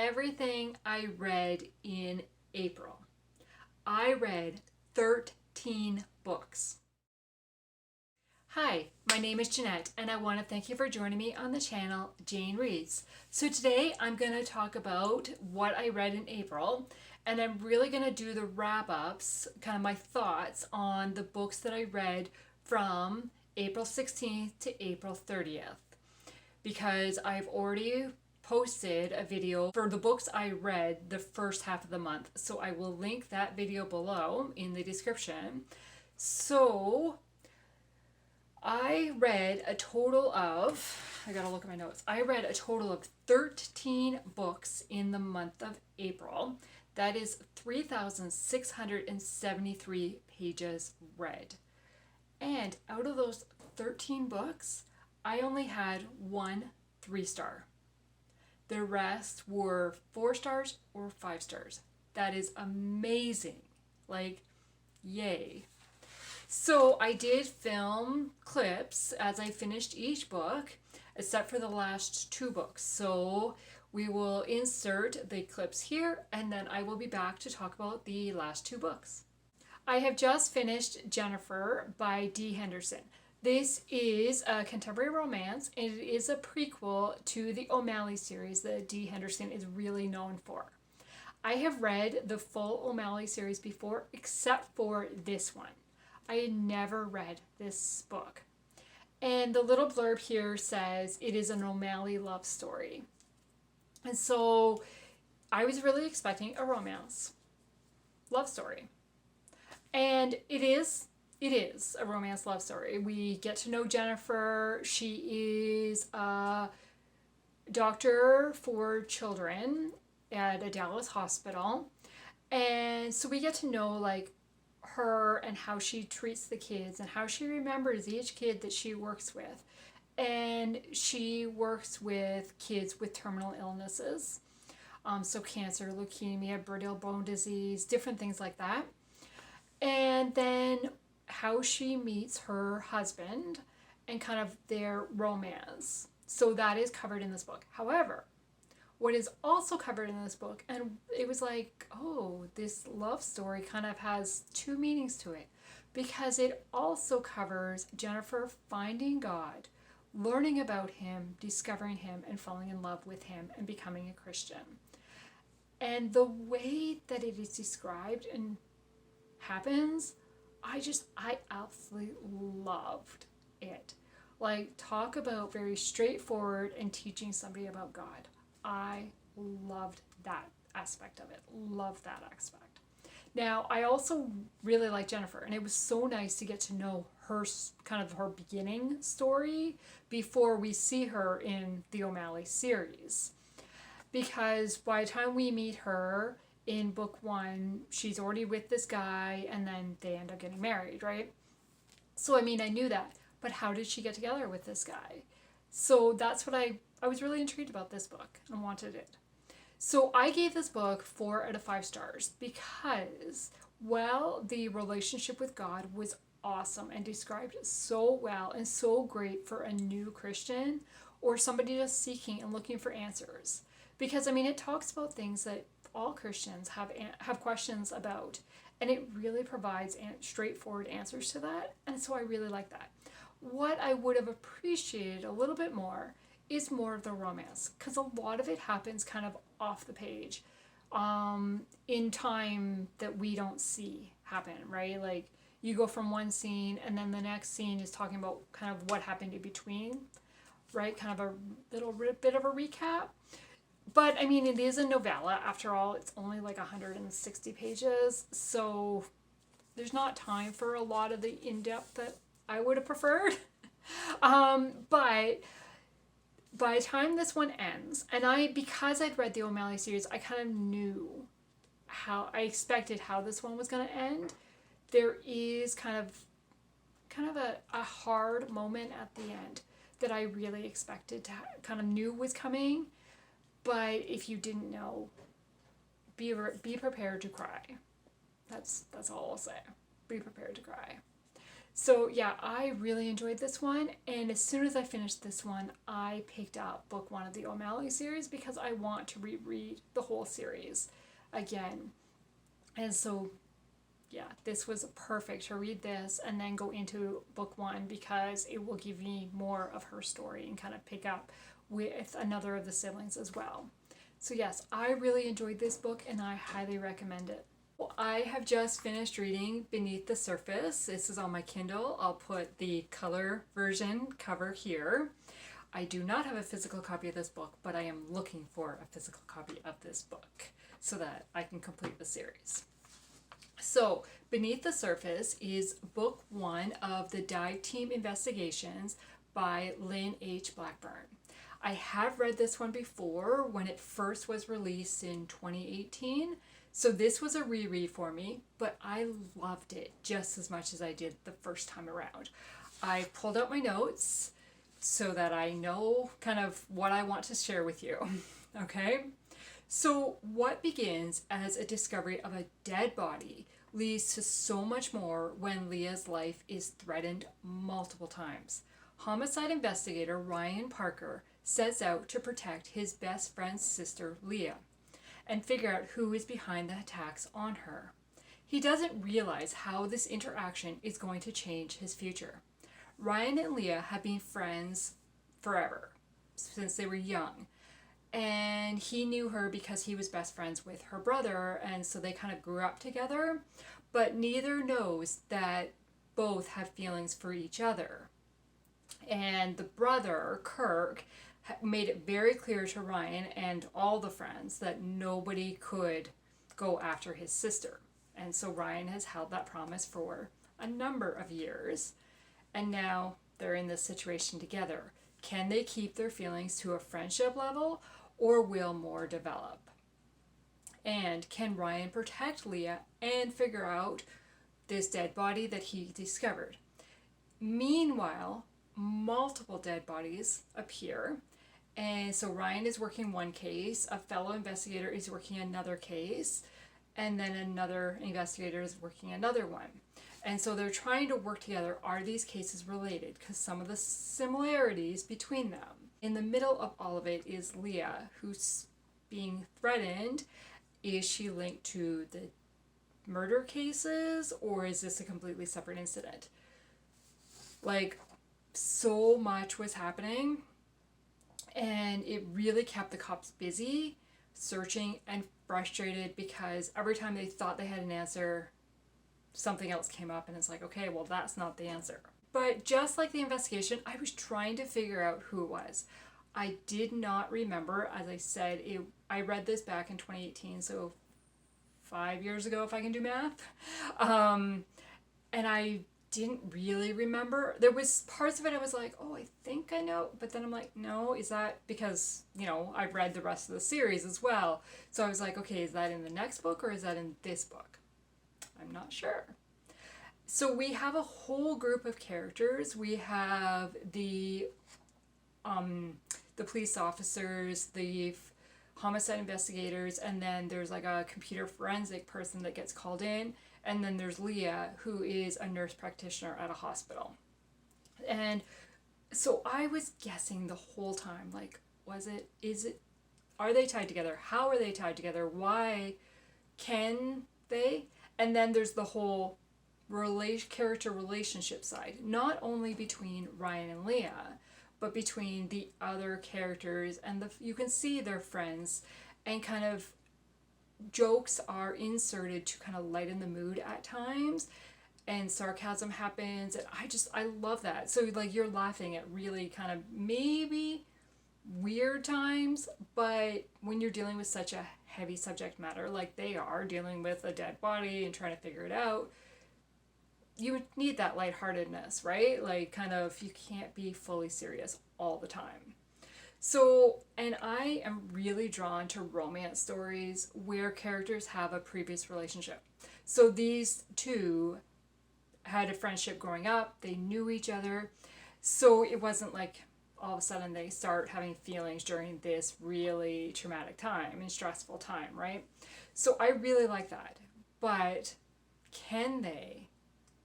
everything I read in April. I read 13 books. Hi, my name is Jeanette, and I want to thank you for joining me on the channel Jane Reads. So today I'm going to talk about what I read in April, and I'm really going to do the wrap-ups, kind of my thoughts on the books that I read from April 16th to April 30th, because I've already posted a video for the books I read the first half of the month, so I will link that video below in the description. So I read a total of, I gotta look at my notes, I read a total of 13 books in the month of April. That is 3,673 pages read. And out of those 13 books, I only had one 3-star. The rest were 4 stars or 5 stars. That is amazing. Like, yay. So I did film clips as I finished each book, except for the last 2 books. So we will insert the clips here, and then I will be back to talk about the last 2 books. I have just finished Jennifer by Dee Henderson. This is a contemporary romance, and it is a prequel to the O'Malley series that Dee Henderson is really known for. I have read the full O'Malley series before, except for this one. I had never read this book. And the little blurb here says it is an O'Malley love story. And so I was really expecting a romance love story. And it is a romance love story. We get to know Jennifer. She is a doctor for children at a Dallas hospital. And so we get to know like her and how she treats the kids and how she remembers each kid that she works with. And she works with kids with terminal illnesses. So cancer, leukemia, brittle bone disease, different things like that. And then how she meets her husband and kind of their romance. So that is covered in this book. However, what is also covered in this book, and it was like, oh, this love story kind of has 2 meanings to it, because it also covers Jennifer finding God, learning about him, discovering him, and falling in love with him and becoming a Christian. And the way that it is described and happens, I absolutely loved it. Like, talk about very straightforward and teaching somebody about God. I loved that aspect of it. Loved that aspect. Now, I also really like Jennifer, and it was so nice to get to know her, kind of her beginning story before we see her in the O'Malley series. Because by the time we meet her in book 1, she's already with this guy, and then they end up getting married, right? So, I mean, I knew that, but how did she get together with this guy? So that's what I was really intrigued about this book and wanted it. So I gave this book 4 out of 5 stars because, well, the relationship with God was awesome and described so well and so great for a new Christian or somebody just seeking and looking for answers. Because, I mean, it talks about things that all Christians have questions about, and it really provides straightforward answers to that, and so I really like that. What I would have appreciated a little bit more is more of the romance, because a lot of it happens kind of off the page, in time that we don't see happen, right? Like, you go from one scene and then the next scene is talking about kind of what happened in between, right? Kind of a little bit of a recap. But, I mean, it is a novella. After all, it's only like 160 pages, so there's not time for a lot of the in-depth that I would have preferred. But by the time this one ends, and because I'd read the O'Malley series, I kind of knew I expected how this one was going to end. There is kind of a hard moment at the end that I really expected to kind of knew was coming. But if you didn't know, be prepared to cry. That's all I'll say. Be prepared to cry. So yeah, I really enjoyed this one, and as soon as I finished this one, I picked up book 1 of the O'Malley series because I want to reread the whole series again. And so yeah, this was perfect to read this and then go into book 1 because it will give me more of her story and kind of pick up with another of the siblings as well. So yes, I really enjoyed this book and I highly recommend it. Well, I have just finished reading Beneath the Surface. This is on my Kindle. I'll put the color version cover here. I do not have a physical copy of this book, but I am looking for a physical copy of this book so that I can complete the series. So, Beneath the Surface is book 1 of the Dive Team Investigations by Lynn H. Blackburn. I have read this one before when it first was released in 2018. So this was a reread for me, but I loved it just as much as I did the first time around. I pulled out my notes so that I know kind of what I want to share with you. Okay? So what begins as a discovery of a dead body leads to so much more when Leah's life is threatened multiple times. Homicide investigator Ryan Parker sets out to protect his best friend's sister, Leah, and figure out who is behind the attacks on her. He doesn't realize how this interaction is going to change his future. Ryan and Leah have been friends forever, since they were young. And he knew her because he was best friends with her brother, and so they kind of grew up together. But neither knows that both have feelings for each other. And the brother, Kirk, made it very clear to Ryan and all the friends that nobody could go after his sister. And so Ryan has held that promise for a number of years. And now they're in this situation together. Can they keep their feelings to a friendship level, or will more develop? And can Ryan protect Leah and figure out this dead body that he discovered? Meanwhile, multiple dead bodies appear. And so Ryan is working one case, a fellow investigator is working another case, and then another investigator is working another one. And so they're trying to work together. Are these cases related? Because some of the similarities between them. In the middle of all of it is Leah, who's being threatened. Is she linked to the murder cases, or is this a completely separate incident? Like, so much was happening, and it really kept the cops busy, searching and frustrated because every time they thought they had an answer, something else came up, and it's like, okay, well, that's not the answer. But just like the investigation, I was trying to figure out who it was. I did not remember, as I said, I read this back in 2018, so 5 years ago, if I can do math. And I didn't really remember. There was parts of it I was like, oh, I think I know, but then I'm like, no, is that because, I've read the rest of the series as well. So I was like, okay, is that in the next book or is that in this book? I'm not sure. So we have a whole group of characters. We have the police officers, the homicide investigators, and then there's like a computer forensic person that gets called in. And then there's Leah, who is a nurse practitioner at a hospital. And so I was guessing the whole time, like, are they tied together? How are they tied together? Why can they? And then there's the whole character relationship side, not only between Ryan and Leah, but between the other characters, and you can see they're friends, and kind of jokes are inserted to kind of lighten the mood at times, and sarcasm happens, and I love that. So like you're laughing at really kind of maybe weird times, but when you're dealing with such a heavy subject matter like they are, dealing with a dead body and trying to figure it out, you would need that lightheartedness, right? Like kind of, you can't be fully serious all the time. So, and I am really drawn to romance stories where characters have a previous relationship. So these two had a friendship growing up, they knew each other, so it wasn't like all of a sudden they start having feelings during this really traumatic time and stressful time, right? So I really like that. But can they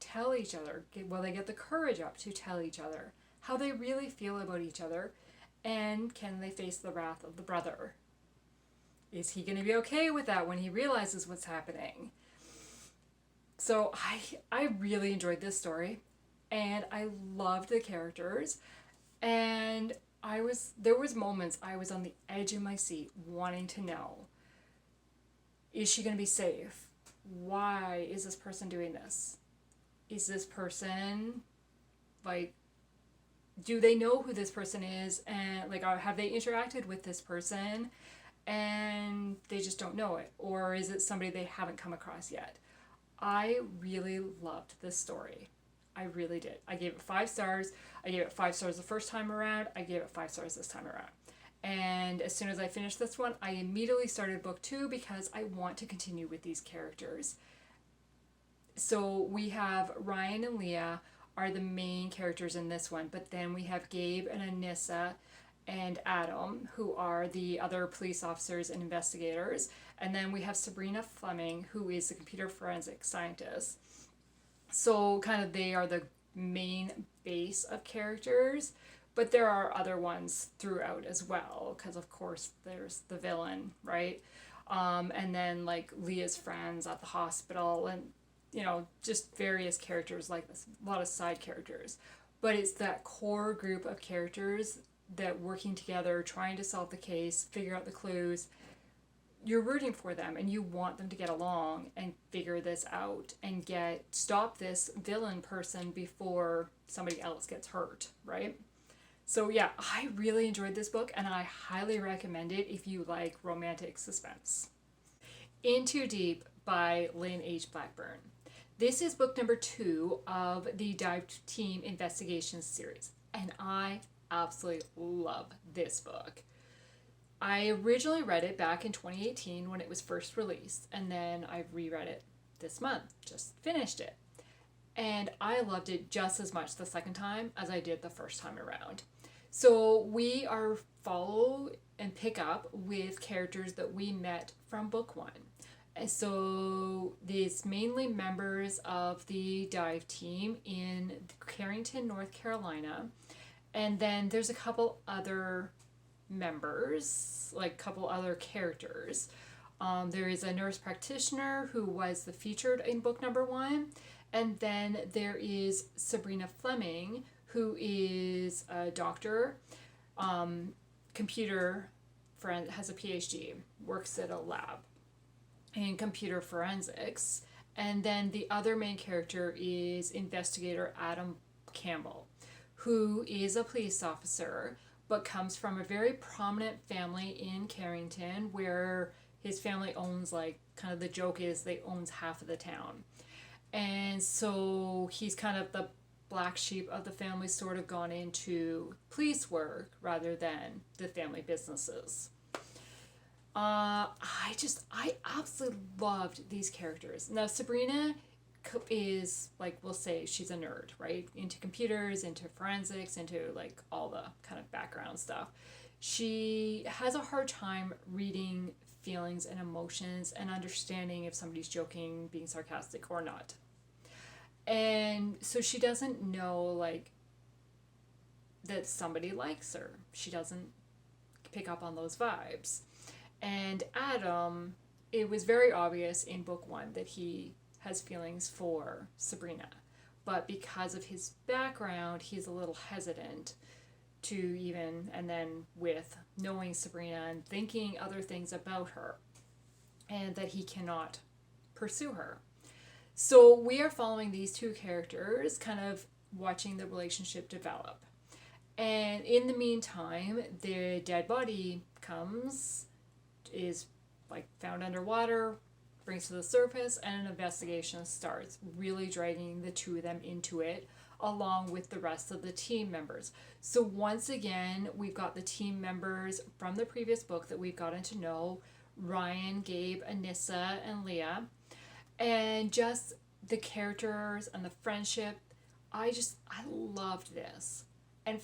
tell each other? Will they get the courage up to tell each other how they really feel about each other? And can they face the wrath of the brother? Is he going to be okay with that when he realizes what's happening? So I really enjoyed this story, and I loved the characters, and there was moments I was on the edge of my seat wanting to know, is she going to be safe? Why is this person doing this? Is this person, like, do they know who this person is? And, like, have they interacted with this person and they just don't know it? Or is it somebody they haven't come across yet? I really loved this story. I really did. I gave it 5 stars. I gave it 5 stars the first time around. I gave it 5 stars this time around. And as soon as I finished this one, I immediately started book 2 because I want to continue with these characters. So we have Ryan and Leah are the main characters in this one, but then we have Gabe and Anissa and Adam, who are the other police officers and investigators. And then we have Sabrina Fleming, who is the computer forensic scientist. So kind of they are the main base of characters, but there are other ones throughout as well, because of course there's the villain, right? And then like Leah's friends at the hospital, and you know, just various characters like this, a lot of side characters. But it's that core group of characters that working together, trying to solve the case, figure out the clues. You're rooting for them and you want them to get along and figure this out and stop this villain person before somebody else gets hurt, right? So yeah, I really enjoyed this book and I highly recommend it if you like romantic suspense. In Too Deep by Lynn H. Blackburn. This is book number 2 of the Dive Team Investigations series, and I absolutely love this book. I originally read it back in 2018 when it was first released, and then I reread it this month, just finished it. And I loved it just as much the second time as I did the first time around. So we are follow and pick up with characters that we met from book 1. And so these mainly members of the dive team in Carrington, North Carolina. And then there's a couple other members, like a couple other characters. There is a nurse practitioner who was the featured in book number 1. And then there is Sabrina Fleming, who is a doctor, computer friend, has a PhD, works at a lab in computer forensics. And then the other main character is investigator Adam Campbell, who is a police officer but comes from a very prominent family in Carrington where his family owns, like, kind of the joke is they owns half of the town. And so he's kind of the black sheep of the family, sort of gone into police work rather than the family businesses. I absolutely loved these characters. Now, Sabrina is, like, we'll say she's a nerd, right? Into computers, into forensics, into, like, all the kind of background stuff. She has a hard time reading feelings and emotions and understanding if somebody's joking, being sarcastic, or not. And so she doesn't know, like, that somebody likes her. She doesn't pick up on those vibes. And Adam, it was very obvious in book 1 that he has feelings for Sabrina. But because of his background, he's a little hesitant to even, and then with knowing Sabrina and thinking other things about her, and that he cannot pursue her. So we are following these two characters, kind of watching the relationship develop. And in the meantime, the dead body is like found underwater, brings to the surface, and an investigation starts, really dragging the two of them into it, along with the rest of the team members. So once again, we've got the team members from the previous book that we've gotten to know, Ryan, Gabe, Anissa, and Leah, and just the characters and the friendship. I loved this. And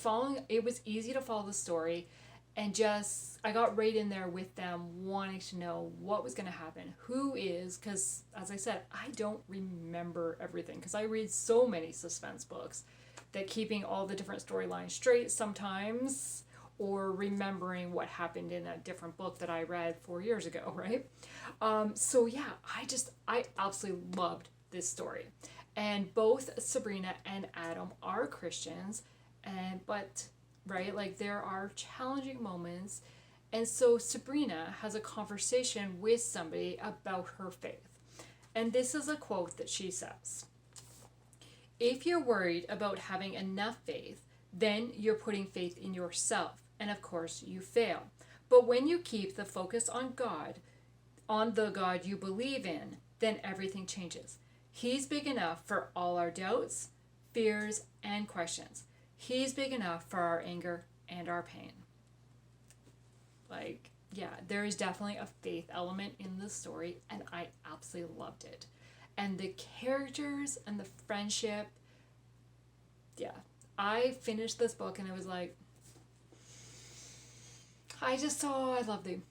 it was easy to follow the story, And just, I got right in there with them, wanting to know what was going to happen. Who is, because as I said, I don't remember everything, because I read so many suspense books that keeping all the different storylines straight sometimes, or remembering what happened in a different book that I read 4 years ago, right? So yeah, I absolutely loved this story. And both Sabrina and Adam are Christians, but right, like there are challenging moments. And so Sabrina has a conversation with somebody about her faith. And this is a quote that she says: "If you're worried about having enough faith, then you're putting faith in yourself. And of course, you fail. But when you keep the focus on God, on the God you believe in, then everything changes. He's big enough for all our doubts, fears, and questions. He's big enough for our anger and our pain." Like, yeah, there is definitely a faith element in this story, and I absolutely loved it. And the characters and the friendship, yeah. I finished this book and I was like, I love them.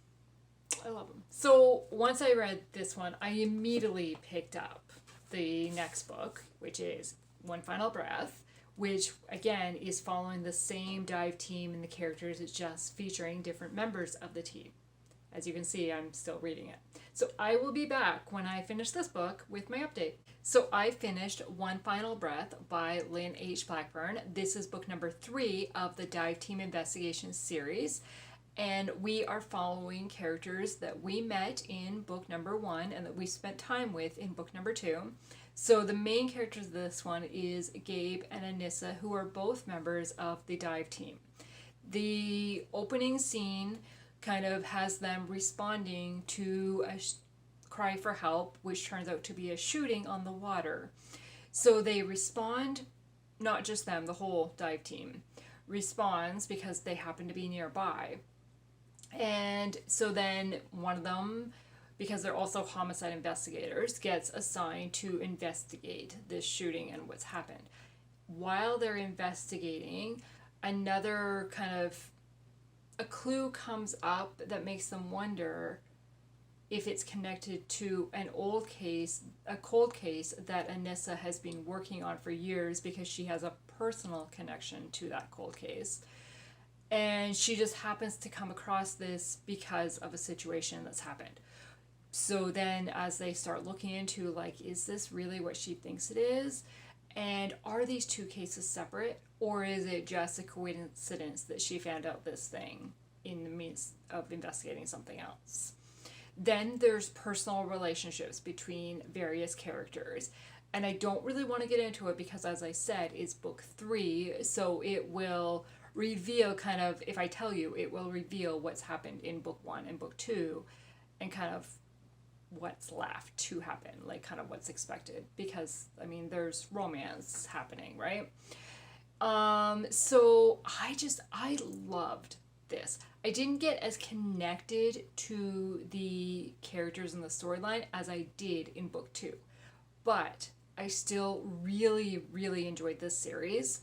I love them. So once I read this one, I immediately picked up the next book, which is One Final Breath, which again is following the same dive team, and the characters, it's just featuring different members of the team. As you can see, I'm still reading it. So I will be back when I finish this book with my update. So I finished One Final Breath by Lynn H. Blackburn. This is book number 3 of the Dive Team Investigation series. And we are following characters that we met in book number 1 and that we spent time with in book number 2. So the main characters of this one is Gabe and Anissa, who are both members of the dive team. The opening scene kind of has them responding to a cry for help, which turns out to be a shooting on the water. So they respond, not just them, the whole dive team responds because they happen to be nearby. And so then one of them, because they're also homicide investigators, gets assigned to investigate this shooting and what's happened. While they're investigating, another kind of a clue comes up that makes them wonder if it's connected to an old case, a cold case that Anissa has been working on for years, because she has a personal connection to that cold case. And she just happens to come across this because of a situation that's happened. So then as they start looking into, like, is this really what she thinks it is? And are these two cases separate? Or is it just a coincidence that she found out this thing in the midst of investigating something else? Then there's personal relationships between various characters. And I don't really want to get into it because, as I said, it's book 3. So it will reveal kind of, if I tell you, it will reveal what's happened in book 1 and book 2 and kind of what's left to happen, like kind of what's expected, because I mean there's romance happening, right? So I loved this. I didn't get as connected to the characters in the storyline as I did in book 2, but I still really, really enjoyed this series.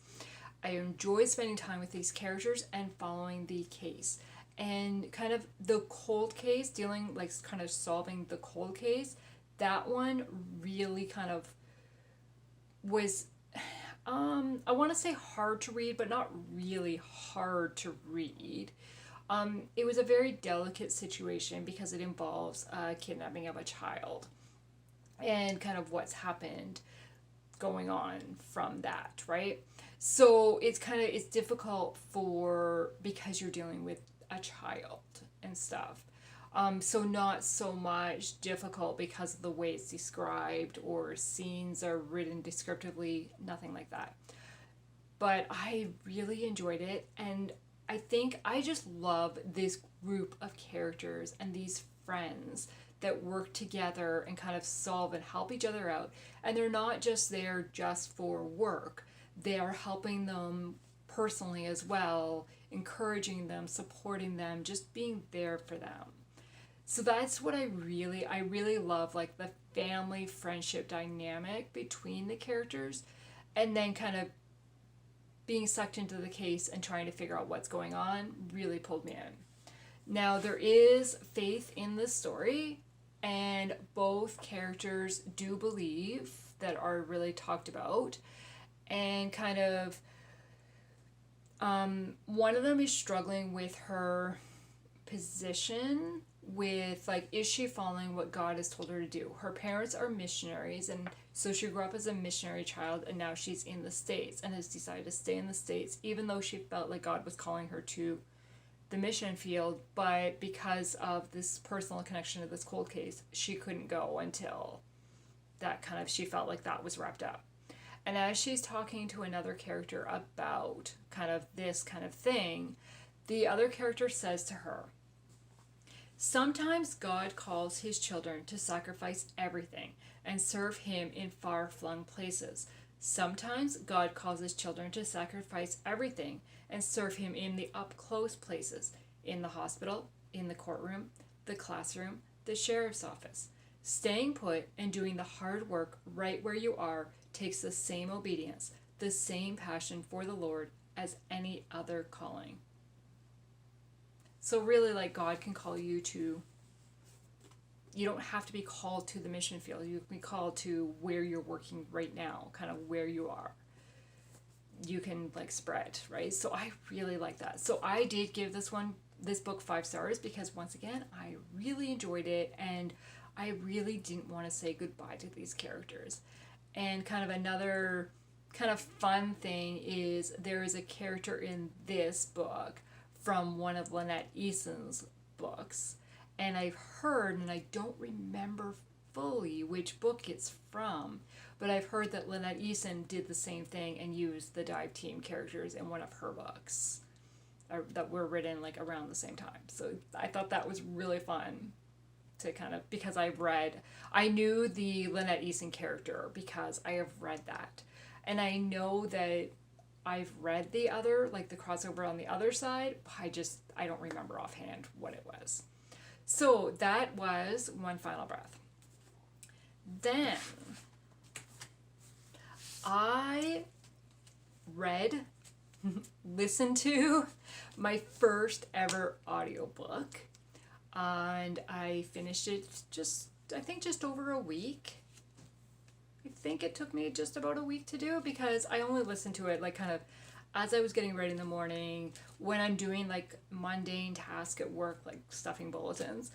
I enjoyed spending time with these characters and following the case. And kind of the cold case, dealing, like, kind of solving the cold case, that one really kind of was, I want to say hard to read, but not really hard to read. It was a very delicate situation because it involves kidnapping of a child and kind of what's happened going on from that, right? So it's difficult because you're dealing with a child and stuff. So not so much difficult because of the way it's described or scenes are written descriptively, nothing like that. But I really enjoyed it, and I think I just love this group of characters and these friends that work together and kind of solve and help each other out. And they're not just there just for work. They are helping them personally as well, encouraging them, supporting them, just being there for them. So that's what I really love, like the family friendship dynamic between the characters, and then kind of being sucked into the case and trying to figure out what's going on really pulled me in. Now, there is faith in this story, and both characters do believe that are really talked about, and kind of one of them is struggling with her position with, like, is she following what God has told her to do? Her parents are missionaries, and so she grew up as a missionary child, and now she's in the States and has decided to stay in the States, even though she felt like God was calling her to the mission field. But because of this personal connection to this cold case, she couldn't go until that kind of, she felt like that was wrapped up. And as she's talking to another character about kind of this kind of thing, the other character says to her, sometimes God calls his children to sacrifice everything and serve him in far-flung places. Sometimes God calls his children to sacrifice everything and serve him in the up-close places, in the hospital, in the courtroom, the classroom, the sheriff's office. Staying put and doing the hard work right where you are takes the same obedience, the same passion for the Lord as any other calling. So really, like, God can call you to, you don't have to be called to the mission field. You can be called to where you're working right now, kind of where you are. You can, like, spread, right? So I really like that. So I did give this book 5 stars because, once again, I really enjoyed it, and I really didn't want to say goodbye to these characters. And kind of another kind of fun thing is there is a character in this book from one of Lynette Eason's books, and I've heard, and I don't remember fully which book it's from, but I've heard that Lynette Eason did the same thing and used the dive team characters in one of her books that were written, like, around the same time. So I thought that was really fun to kind of, because I knew the Lynette Eason character because I have read that, and I know that I've read the other, like, the crossover on the other side. I don't remember offhand what it was. So that was One Final Breath. Then I listened to my first ever audiobook, and I finished it I think just over a week. I think it took me just about a week to do, because I only listened to it, like, kind of as I was getting ready in the morning, when I'm doing, like, mundane tasks at work, like stuffing bulletins.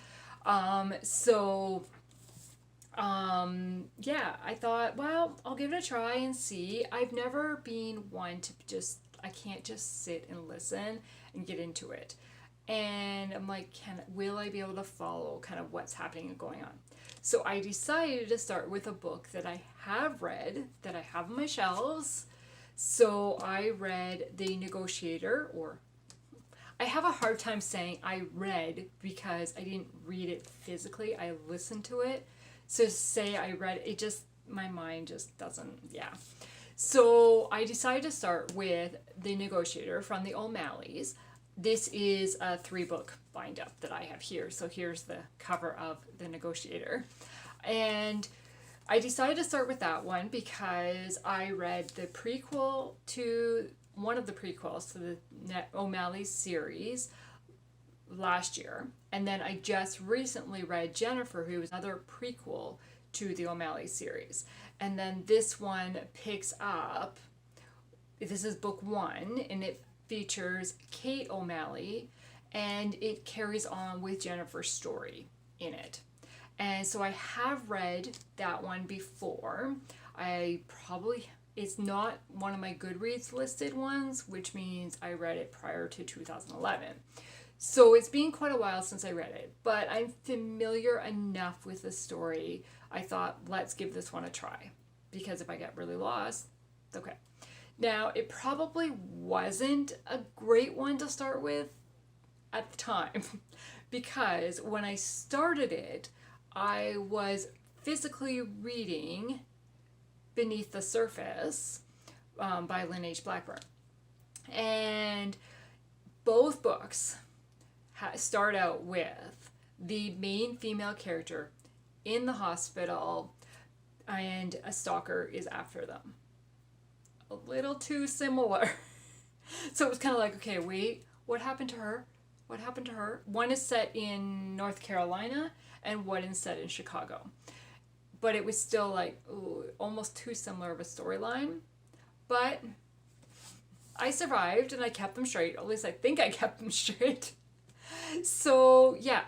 Yeah, I thought, well, I'll give it a try and see. I've never been one to I can't just sit and listen and get into it. And I'm like, will I be able to follow kind of what's happening and going on? So I decided to start with a book that I have read, that I have on my shelves. So I read The Negotiator, or I have a hard time saying I read because I didn't read it physically. I listened to it. So to say I read it, my mind just doesn't, yeah. So I decided to start with The Negotiator from the O'Malleys. This is a 3-book bind-up that I have here. So here's the cover of The Negotiator. And I decided to start with that one because I read the prequel to, one of the prequels to the O'Malley series last year. And then I just recently read Jennifer, who is another prequel to the O'Malley series. And then this one picks up, this is book 1, and it features Kate O'Malley, and it carries on with Jennifer's story in it. And so I have read that one before. It's not one of my Goodreads listed ones, which means I read it prior to 2011. So it's been quite a while since I read it, but I'm familiar enough with the story. I thought, let's give this one a try, because if I get really lost, it's okay. Now, it probably wasn't a great one to start with at the time, because when I started it, I was physically reading Beneath the Surface by Lynn Blackburn. And both books start out with the main female character in the hospital, and a stalker is after them. A little too similar So it was kind of like, okay, wait, what happened to her? What happened to her? One is set in North Carolina and one is set in Chicago. But it was still like, ooh, almost too similar of a storyline. But I survived and I kept them straight. At least I think I kept them straight. So, yeah.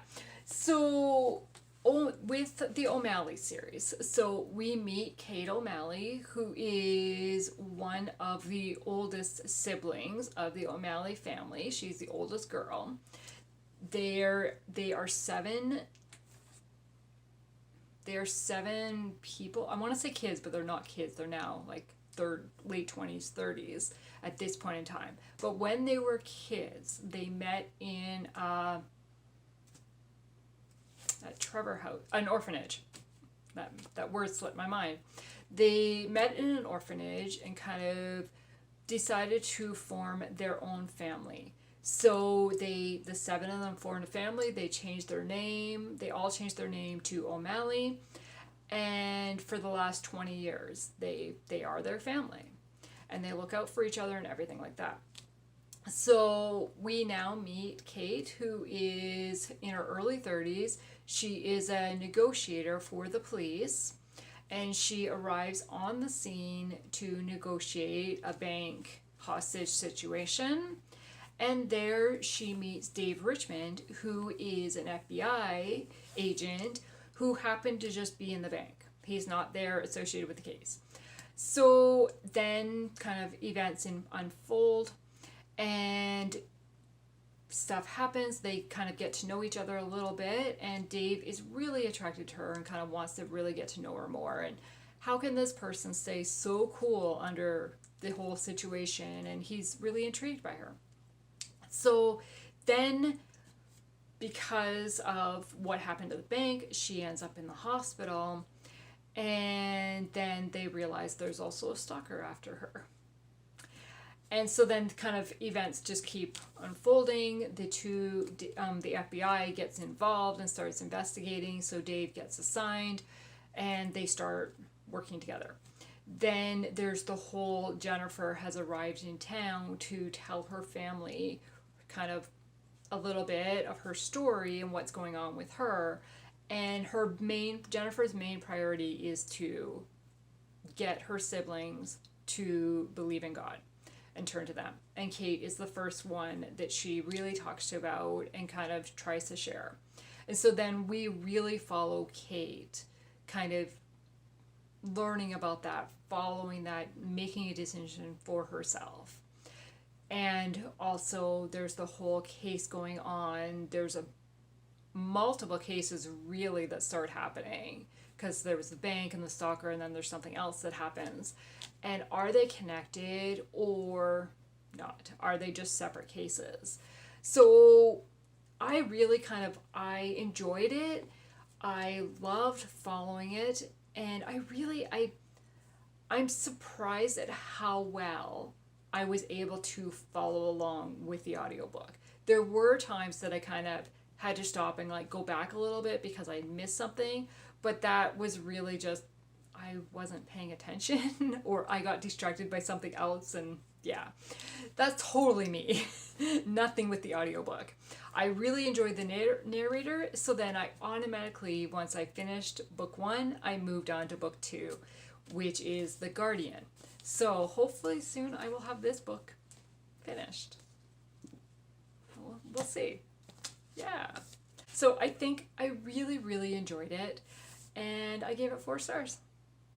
So, with the O'Malley series, so we meet Kate O'Malley, who is one of the oldest siblings of the O'Malley family. She's the oldest girl. They are seven. They are seven people. I want to say kids, but they're not kids. They're now like late 20s, 30s at this point in time. But when they were kids, they met in a Trevor house, an orphanage. That word slipped my mind. They met in an orphanage and kind of decided to form their own family. So the seven of them formed a family. They changed their name. They all changed their name to O'Malley. And for the last 20 years, they are their family. And they look out for each other and everything like that. So we now meet Kate, who is in her early 30s. She is a negotiator for the police. And she arrives on the scene to negotiate a bank hostage situation. And there she meets Dave Richmond, who is an FBI agent who happened to just be in the bank. He's not there associated with the case. So then kind of events unfold and stuff happens. They kind of get to know each other a little bit, and Dave is really attracted to her and kind of wants to really get to know her more. And how can this person stay so cool under the whole situation? And he's really intrigued by her. So then, because of what happened to the bank, she ends up in the hospital, and then they realize there's also a stalker after her. And so then kind of events just keep unfolding. The FBI gets involved and starts investigating, so Dave gets assigned, and they start working together. Then there's the whole Jennifer has arrived in town to tell her family kind of a little bit of her story and what's going on with her. And Jennifer's main priority is to get her siblings to believe in God and turn to them. And Kate is the first one that she really talks about and kind of tries to share. And so then we really follow Kate kind of learning about that, following that, making a decision for herself. And also there's the whole case going on. There's multiple cases really that start happening, because there was the bank and the stalker, and then there's something else that happens. And are they connected or not? Are they just separate cases? So I really I enjoyed it. I loved following it, and I'm surprised at how well I was able to follow along with the audiobook. There were times that I kind of had to stop and like go back a little bit because I missed something, but that was really just I wasn't paying attention or I got distracted by something else, and yeah, that's totally me. Nothing with the audiobook. I really enjoyed the narrator, so then I automatically, once I finished book 1, I moved on to book 2, which is The Guardian. So hopefully soon I will have this book finished. We'll see. Yeah. So I think I really, really enjoyed it, and I gave it 4 stars.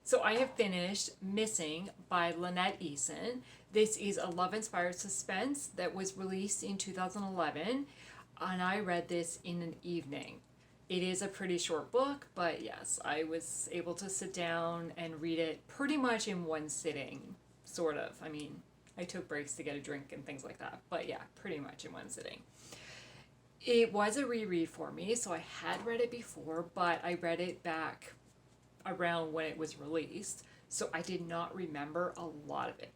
So I have finished Missing by Lynette Eason. This is a love-inspired suspense that was released in 2011, and I read this in an evening. It is a pretty short book, but yes, I was able to sit down and read it pretty much in one sitting, sort of. I mean, I took breaks to get a drink and things like that, but yeah, pretty much in one sitting. It was a reread for me, so I had read it before, but I read it back around when it was released, so I did not remember a lot of it.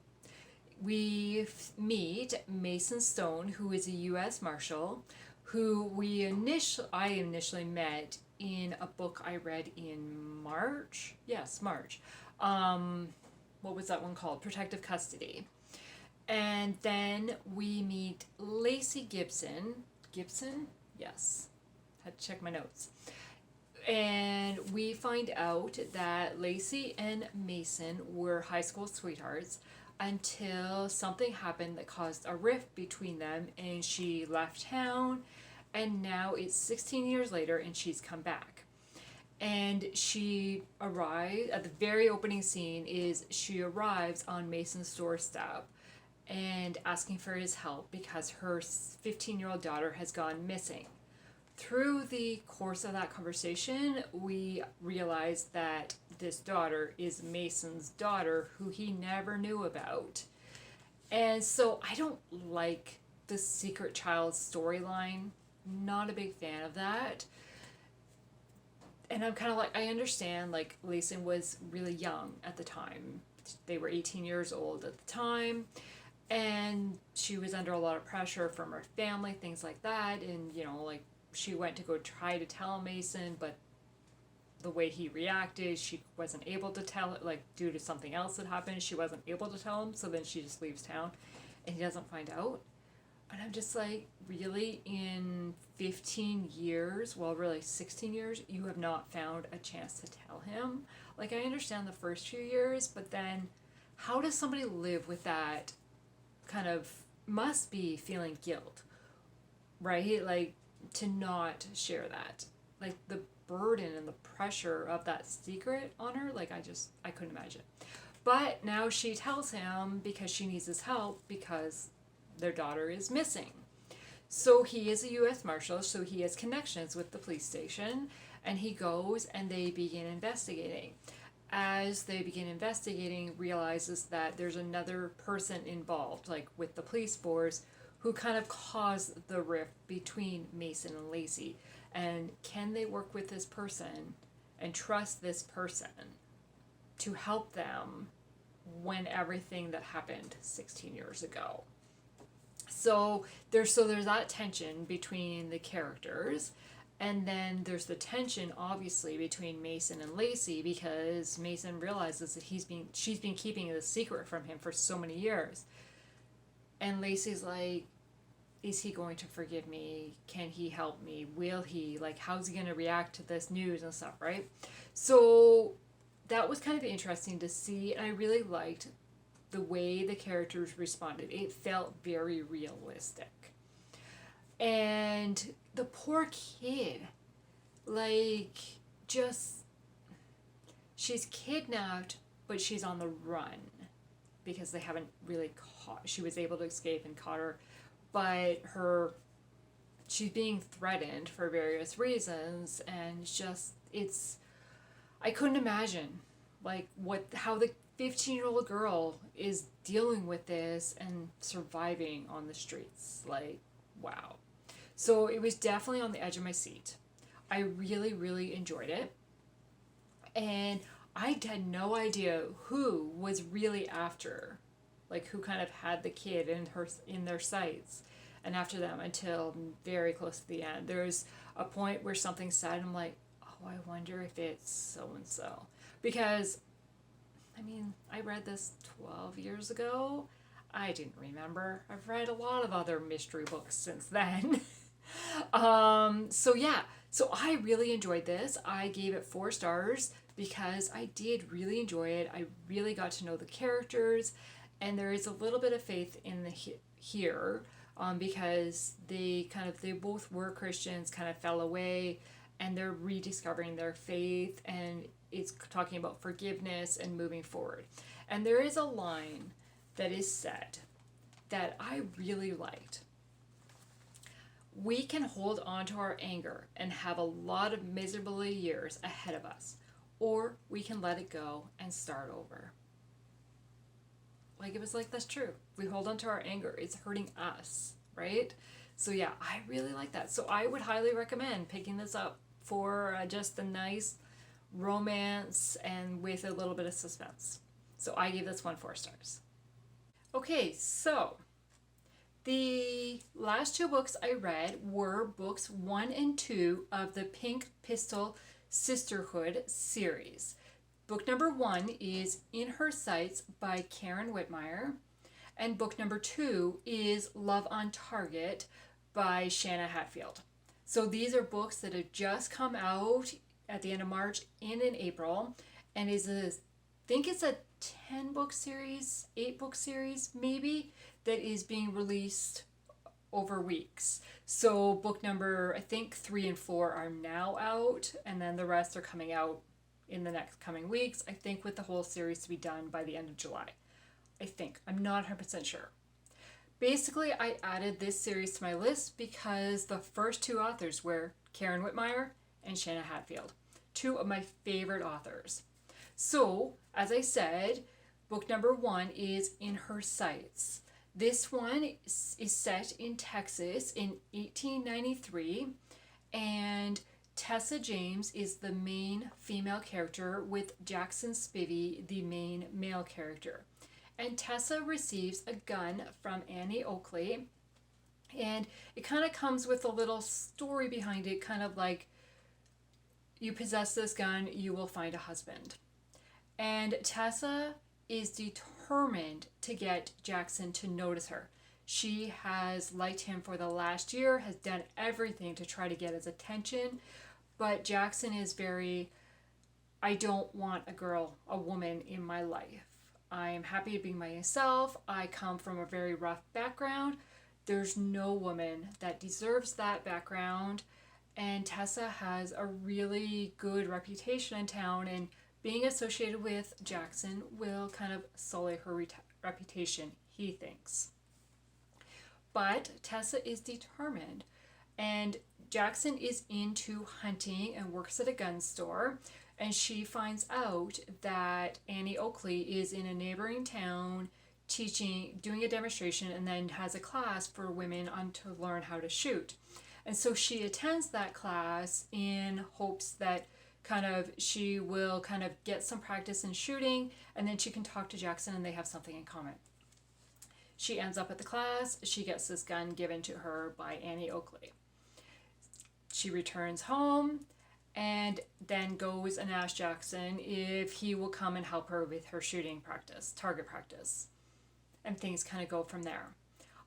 We meet Mason Stone, who is a U.S. Marshal, who I initially met in a book I read in March. Yes, March. What was that one called? Protective Custody. And then we meet Lacey Gibson. Gibson? Yes. Had to check my notes. And we find out that Lacey and Mason were high school sweethearts until something happened that caused a rift between them, and she left town, and now it's 16 years later and she's come back. And she arrived at the very opening scene is she arrives on Mason's doorstep and asking for his help because her 15-year-old daughter has gone missing. Through the course of that conversation, we realize that this daughter is Mason's daughter, who he never knew about. And so I don't like the secret child storyline. Not a big fan of that. And I'm kind of like, I understand, like, Lacey was really young at the time. They were 18 years old at the time. And she was under a lot of pressure from her family, things like that. And, you know, like, she went to go try to tell Mason, but the way he reacted, she wasn't able to tell it, like, due to something else that happened, she wasn't able to tell him, so then she just leaves town, and he doesn't find out. And I'm just like, really, in 15 years, well, really 16 years, you have not found a chance to tell him? Like, I understand the first few years, but then how does somebody live with that kind of, must be feeling guilt, right? Like, to not share that. Like, the burden and the pressure of that secret on her, like, I couldn't imagine. But now she tells him because she needs his help because their daughter is missing. So he is a U.S. Marshal, so he has connections with the police station, and he goes and they begin investigating. As they begin investigating, realizes that there's another person involved, like with the police force, who kind of caused the rift between Mason and Lacey. And can they work with this person and trust this person to help them when everything that happened 16 years ago? So there's that tension between the characters. And then there's the tension, obviously, between Mason and Lacey, because Mason realizes that she's been keeping it a secret from him for so many years. And Lacey's like, is he going to forgive me? Can he help me? Will he? Like, how's he going to react to this news and stuff, right? So that was kind of interesting to see, and I really liked the way the characters responded. It felt very realistic. And the poor kid, like, just, she's kidnapped, but she's on the run because they haven't really caught, she was able to escape and caught her, but she's being threatened for various reasons, and I couldn't imagine, like, how the 15-year-old girl is dealing with this and surviving on the streets. Like, wow. So it was definitely on the edge of my seat. I really, really enjoyed it. And I had no idea who was really after, like, who kind of had the kid in their sights and after them until very close to the end. There's a point where something's said, and I'm like, oh, I wonder if it's so-and-so. Because, I mean, I read this 12 years ago. I didn't remember. I've read a lot of other mystery books since then. So I really enjoyed this. I gave it 4 stars because I did really enjoy it. I really got to know the characters, and there is a little bit of faith in here because they both were Christians, kind of fell away, and they're rediscovering their faith, and it's talking about forgiveness and moving forward. And there is a line that is said that I really liked. We can hold on to our anger and have a lot of miserable years ahead of us, or we can let it go and start over. Like, it was like, that's true. We hold on to our anger. It's hurting us, right? So yeah, I really like that. So I would highly recommend picking this up for just a nice romance and with a little bit of suspense. So I gave this one 4 stars. Okay, so the last 2 books I read were books 1 and 2 of the Pink Pistol Sisterhood series. Book number 1 is In Her Sights by Karen Witemeyer, And book number 2 is Love on Target by Shanna Hatfield. So these are books that have just come out at the end of March and in April, and I think it's a 10 book series, 8 book series maybe, that is being released over weeks. So book number, I think 3 and 4 are now out, and then the rest are coming out in the next coming weeks. I think with the whole series to be done by the end of July. I think. I'm not 100% sure. Basically, I added this series to my list because the first 2 authors were Karen Witemeyer and Shanna Hatfield, 2 of my favorite authors. So, as I said, book number 1 is In Her Sights. This one is set in Texas in 1893, and Tessa James is the main female character with Jackson Spivey the main male character. And Tessa receives a gun from Annie Oakley, and it kind of comes with a little story behind it, kind of like, you possess this gun, you will find a husband. And Tessa is determined to get Jackson to notice her. She has liked him for the last year, has done everything to try to get his attention, but Jackson is very, I don't want a woman in my life. I am happy to be myself. I come from a very rough background. There's no woman that deserves that background. And Tessa has a really good reputation in town, and being associated with Jackson will kind of sully her reputation, he thinks. But Tessa is determined, and Jackson is into hunting and works at a gun store. And she finds out that Annie Oakley is in a neighboring town doing a demonstration, and then has a class for women to learn how to shoot. And so she attends that class in hopes that she will kind of get some practice in shooting, and then she can talk to Jackson and they have something in common. She ends up at the class. She gets this gun given to her by Annie Oakley. She returns home and then goes and asks Jackson if he will come and help her with her shooting practice, target practice. And things kind of go from there.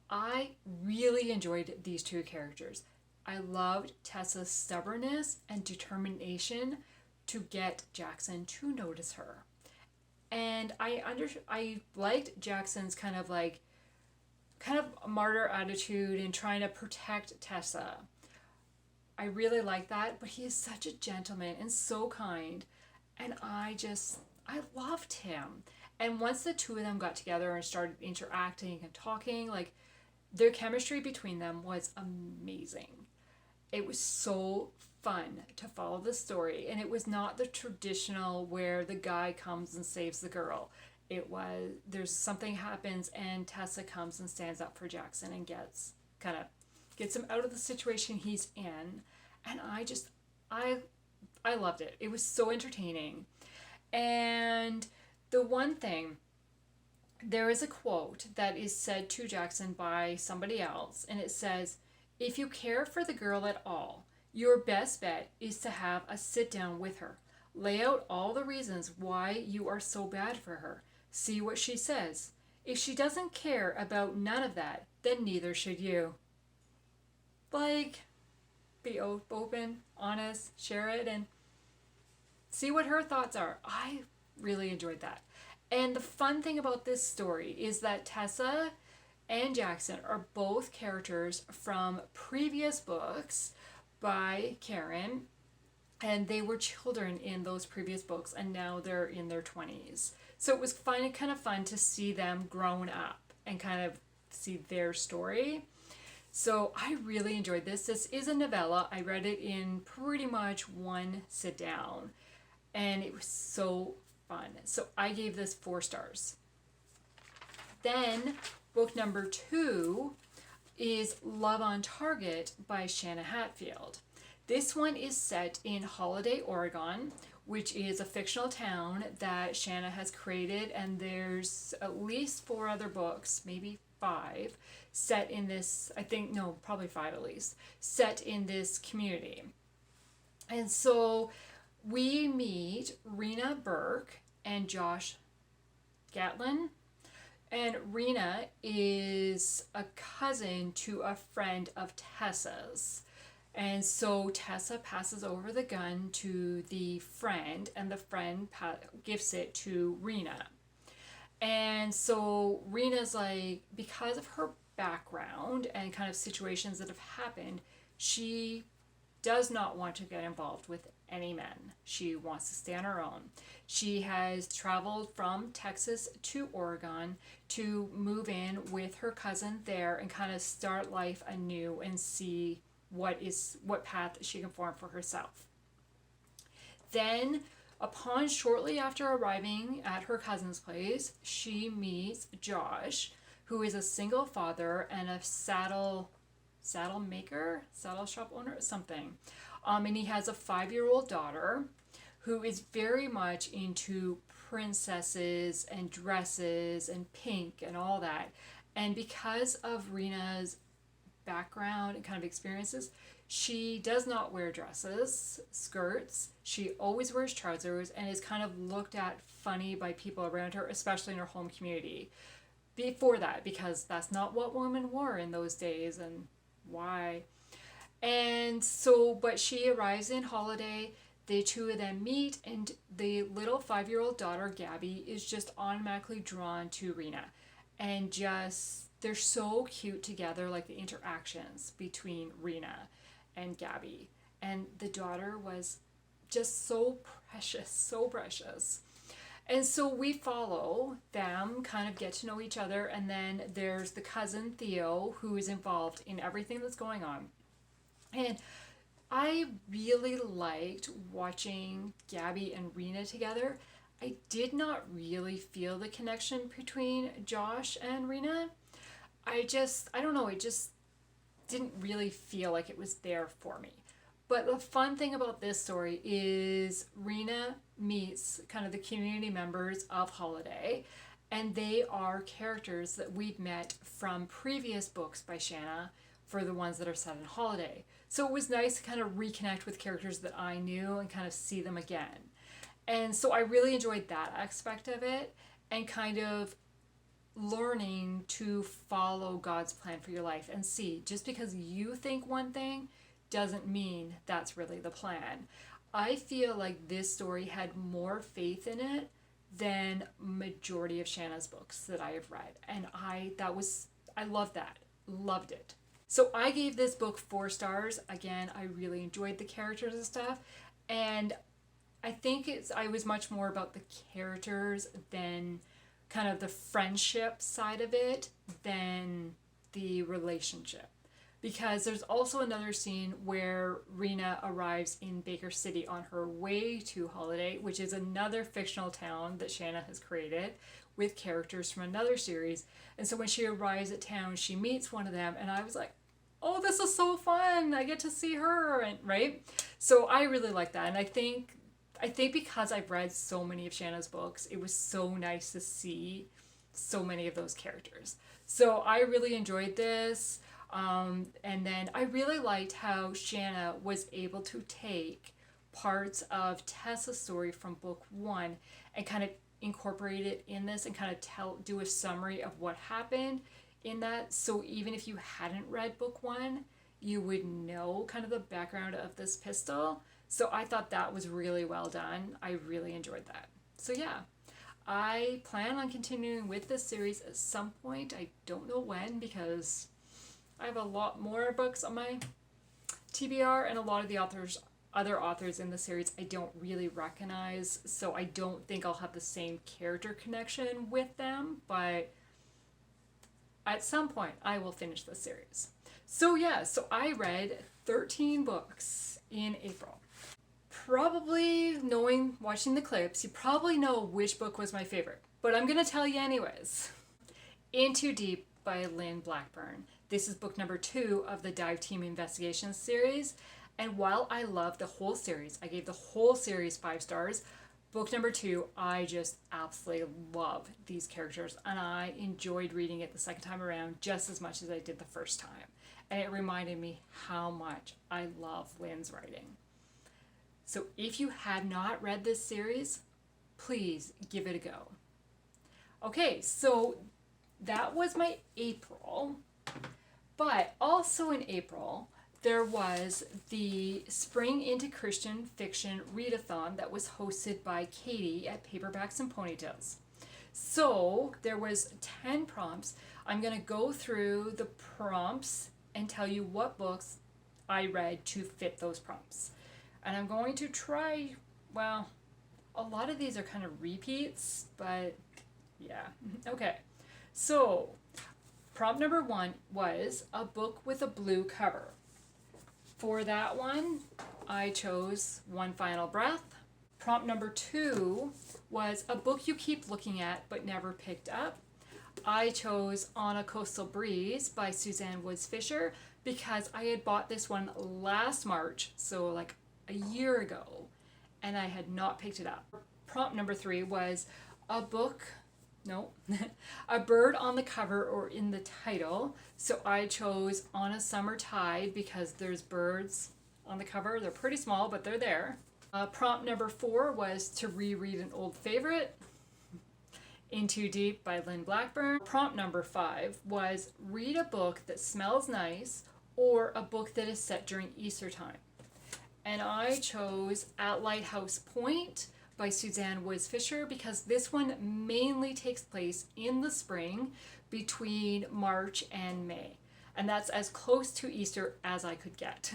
I really enjoyed these 2 characters. I loved Tessa's stubbornness and determination to get Jackson to notice her. And I liked Jackson's kind of martyr attitude and trying to protect Tessa. I really like that, but he is such a gentleman and so kind, and I loved him. And once the 2 of them got together and started interacting and talking, their chemistry between them was amazing. It was so fun to follow the story, and it was not the traditional where the guy comes and saves the girl. It was, there's something happens and Tessa comes and stands up for Jackson and gets him out of the situation he's in. And I loved it. It was so entertaining. And the one thing, there is a quote that is said to Jackson by somebody else, and it says, "If you care for the girl at all, your best bet is to have a sit down with her. Lay out all the reasons why you are so bad for her. See what she says. If she doesn't care about none of that, then neither should you." Be open, honest, share it, and see what her thoughts are. I really enjoyed that. And the fun thing about this story is that Tessa and Jackson are both characters from previous books by Karen, and they were children in those previous books, and now they're in their 20s. So it was kind of fun to see them grown up and kind of see their story. So I really enjoyed this. This is a novella. I read it in pretty much one sit down, and it was so fun. So I gave this 4 stars. Then book number 2 is Love on Target by Shanna Hatfield. This one is set in Holiday, Oregon, which is a fictional town that Shanna has created, and there's at least 4 other books, maybe 5, set in this, probably 5 at least, set in this community. And so we meet Rena Burke and Josh Gatlin. And Rena is a cousin to a friend of Tessa's. And so Tessa passes over the gun to the friend, and the friend gives it to Rena. And so Rena's like, because of her background and kind of situations that have happened, she does not want to get involved with any men. She wants to stay on her own. She has traveled from Texas to Oregon to move in with her cousin there and kind of start life anew and see what path she can form for herself. Then, shortly after arriving at her cousin's place, she meets Josh, who is a single father and a saddle shop owner, something. And he has a 5-year-old daughter who is very much into princesses and dresses and pink and all that. And because of Rena's background and kind of experiences, she does not wear dresses, skirts. She always wears trousers and is kind of looked at funny by people around her, especially in her home community. Before that, because that's not what women wore in those days, and why. And so, but she arrives in Holiday. The two of them meet, and the little 5-year-old daughter, Gabby, is just automatically drawn to Rena. And just, they're so cute together, like the interactions between Rena and Gabby. And the daughter was just so precious, so precious. And so we follow them, kind of get to know each other, and then there's the cousin Theo, who is involved in everything that's going on. And I really liked watching Gabby and Rena together. I did not really feel the connection between Josh and Rena. I don't know, it just didn't really feel like it was there for me. But the fun thing about this story is Rena meets kind of the community members of Holiday, and they are characters that we've met from previous books by Shanna for the ones that are set in Holiday. So it was nice to kind of reconnect with characters that I knew and kind of see them again. And so I really enjoyed that aspect of it, and kind of learning to follow God's plan for your life and see, just because you think one thing doesn't mean that's really the plan. I feel like this story had more faith in it than majority of Shanna's books that I have read, and I loved that. Loved it. So I gave this book 4 stars. Again, I really enjoyed the characters and stuff, and I think I was much more about the characters than kind of the friendship side of it than the relationship. Because there's also another scene where Rena arrives in Baker City on her way to Holiday, which is another fictional town that Shanna has created with characters from another series. And so when she arrives at town, she meets one of them, and I was like, oh, this is so fun. I get to see her, and right? So I really like that. And I think because I've read so many of Shanna's books, it was so nice to see so many of those characters. So I really enjoyed this. And then I really liked how Shanna was able to take parts of Tessa's story from book 1 and kind of incorporate it in this and kind of do a summary of what happened in that. So even if you hadn't read book 1, you would know kind of the background of this pistol. So I thought that was really well done. I really enjoyed that. So yeah, I plan on continuing with this series at some point. I don't know when, because I have a lot more books on my TBR, and a lot of the other authors in the series I don't really recognize, so I don't think I'll have the same character connection with them, but at some point I will finish this series. So yeah, so I read 13 books in April. Probably watching the clips, you probably know which book was my favorite, but I'm going to tell you anyways. In Too Deep by Lynn Blackburn. This is book number 2 of the Dive Team Investigations series. And while I love the whole series, I gave the whole series 5 stars. Book number 2, I just absolutely love these characters. And I enjoyed reading it the second time around just as much as I did the first time. And it reminded me how much I love Lynn's writing. So if you have not read this series, please give it a go. Okay, so that was my April. But also in April, there was the Spring into Christian Fiction Readathon that was hosted by Katie at Paperbacks and Ponytails. So there was 10 prompts. I'm going to go through the prompts and tell you what books I read to fit those prompts. And I'm going to try, well, a lot of these are kind of repeats, but yeah. Okay. So prompt number 1 was a book with a blue cover. For that one, I chose One Final Breath. Prompt number 2 was a book you keep looking at but never picked up. I chose On a Coastal Breeze by Suzanne Woods Fisher because I had bought this one last March, so like a year ago, and I had not picked it up. Prompt number 3 was a bird on the cover or in the title. So I chose On a Summer Tide because there's birds on the cover. They're pretty small, but they're there. Prompt number 4 was to reread an old favorite, In Too Deep by Lynn Blackburn. Prompt number 5 was read a book that smells nice or a book that is set during Easter time. And I chose At Lighthouse Point by Suzanne Woods Fisher because this one mainly takes place in the spring between March and May. And that's as close to Easter as I could get.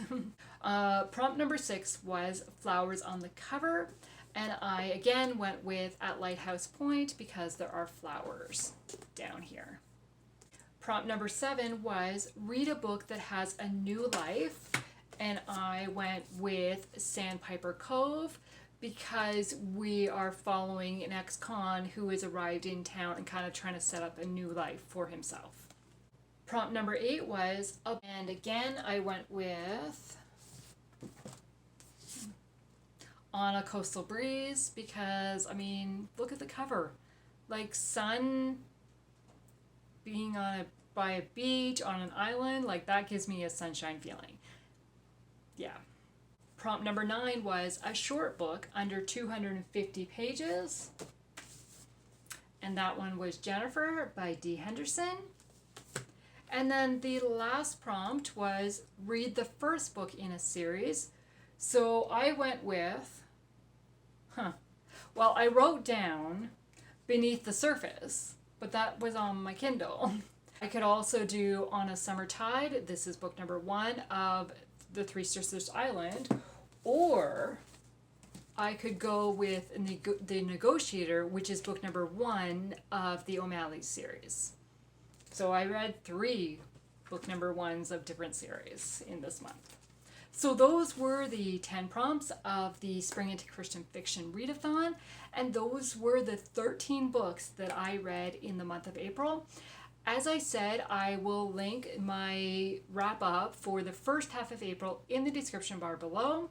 Prompt number 6 was Flowers on the Cover. And I again went with At Lighthouse Point because there are flowers down here. Prompt number 7 was read a book that has a new life. And I went with Sandpiper Cove because we are following an ex-con who has arrived in town and kind of trying to set up a new life for himself. Prompt number 8 was, and again I went with On a Coastal Breeze because, I mean, look at the cover. Like sun being by a beach on an island, like that gives me a sunshine feeling. Yeah. Prompt number 9 was a short book under 250 pages. And that one was Jennifer by Dee Henderson. And then the last prompt was read the first book in a series. So I went with, well, I wrote down Beneath the Surface, but that was on my Kindle. I could also do On a Summer Tide. This is book number 1 of the Three Sisters Island. Or I could go with the Negotiator, which is book number 1 of the O'Malley series. So I read 3 book number 1s of different series in this month. So those were the 10 prompts of the Spring into Christian Fiction Readathon, and those were the 13 books that I read in the month of April. As I said, I will link my wrap up for the first half of April in the description bar below.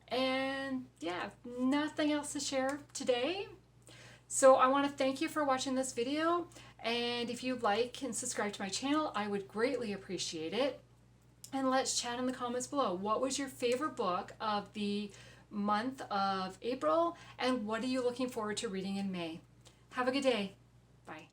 And yeah, nothing else to share today. So I want to thank you for watching this video. And if you like and subscribe to my channel, I would greatly appreciate it. And let's chat in the comments below. What was your favorite book of the month of April? And what are you looking forward to reading in May? Have a good day. Bye.